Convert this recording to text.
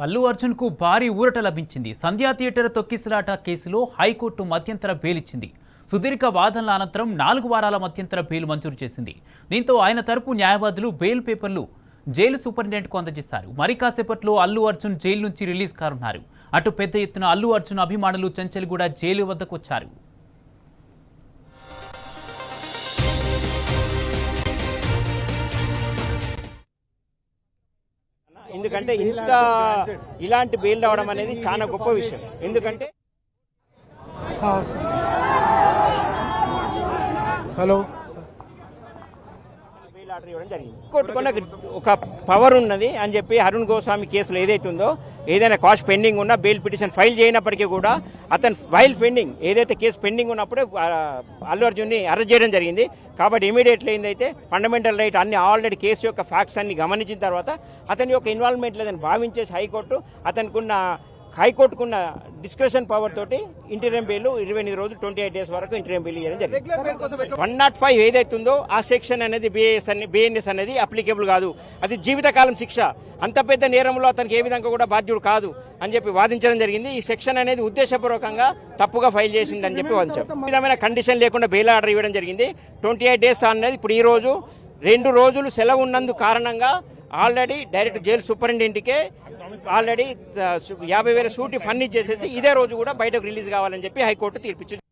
అల్లు అర్జున్ కు భారీ ఊరట లభించింది. సంధ్యా థియేటర్ తొక్కిసలాట కేసులో హైకోర్టు మధ్యంతర బెయిల్ ఇచ్చింది. సుదీర్ఘ వాదనల అనంతరం 4 వారాల మధ్యంతర బెయిల్ మంజూరు చేసింది. దీంతో ఆయన తరపు న్యాయవాదులు బెయిల్ పేపర్లు జైలు సూపరింటెండెంట్కు అందజేశారు. మరి కాసేపట్లో అల్లు అర్జున్ జైలు నుంచి రిలీజ్ కానున్నారు. అటు పెద్ద ఎత్తున అల్లు అర్జున్ అభిమానులు చెంచల్గూడ జైలు వద్దకు వచ్చారు. ఎందుకంటే ఇలాంటి బెయిల్ రావడం అనేది చాలా గొప్ప విషయం. ఎందుకంటే హలో బెయిల్ ఆర్డర్ ఇవ్వడం జరిగింది. కోర్టుకున్న ఒక పవర్ ఉన్నది అని చెప్పి అరుణ్ గోస్వామి కేసులో ఏదైతే ఉందో, ఏదైనా కాస్ట్ పెండింగ్ ఉన్నా బెయిల్ పిటిషన్ ఫైల్ చేయనప్పటికీ కూడా అతను ఫైల్ పెండింగ్ ఏదైతే కేసు పెండింగ్ ఉన్నప్పుడే అల్లు అర్జున్ని అరెస్ట్ చేయడం జరిగింది. కాబట్టి ఇమీడియట్లీ ఏందైతే ఫండమెంటల్ రైట్ అన్ని ఆల్రెడీ కేసు యొక్క ఫ్యాక్ట్స్ అన్ని గమనించిన తర్వాత అతని యొక్క ఇన్వాల్వ్మెంట్ లేదని భావించేసి హైకోర్టుకున్న డిస్క్రిప్షన్ పవర్ తోటి ఇంటీరియం బెయిల్ 28 రోజులు 28 డేస్ వరకు ఇంటీరియం బెయిల్ ఇవ్వడం జరిగింది. 105 ఏదైతుందో ఆ సెక్షన్ అనేది బిఎన్ఎస్ అనేది అప్లికేబుల్ కాదు. అది జీవితకాలం శిక్ష. అంత పెద్ద నేరంలో అతనికి ఏ విధంగా కూడా బాధ్యుడు కాదు అని చెప్పి వాదించడం జరిగింది. ఈ సెక్షన్ అనేది ఉద్దేశపూర్వకంగా తప్పుగా ఫైల్ చేసిందని చెప్పి వాదించారు. ఈ విధమైన కండిషన్ లేకుండా బెయిల్ ఆర్డర్ ఇవ్వడం జరిగింది. 28 డేస్ అనేది ఇప్పుడు ఈ రోజు 2 రోజులు సెలవు ఉన్నందు కారణంగా ఆల్రెడీ డైరెక్ట్ జైలు సూపరింటెండెంట్కే ఆల్రెడీ 50,000 సూటి ఫండ్ ఇచ్చేసేసి ఇదే రోజు కూడా బయటకు రిలీజ్ కావాలని చెప్పి హైకోర్టు తీర్పిచ్చింది.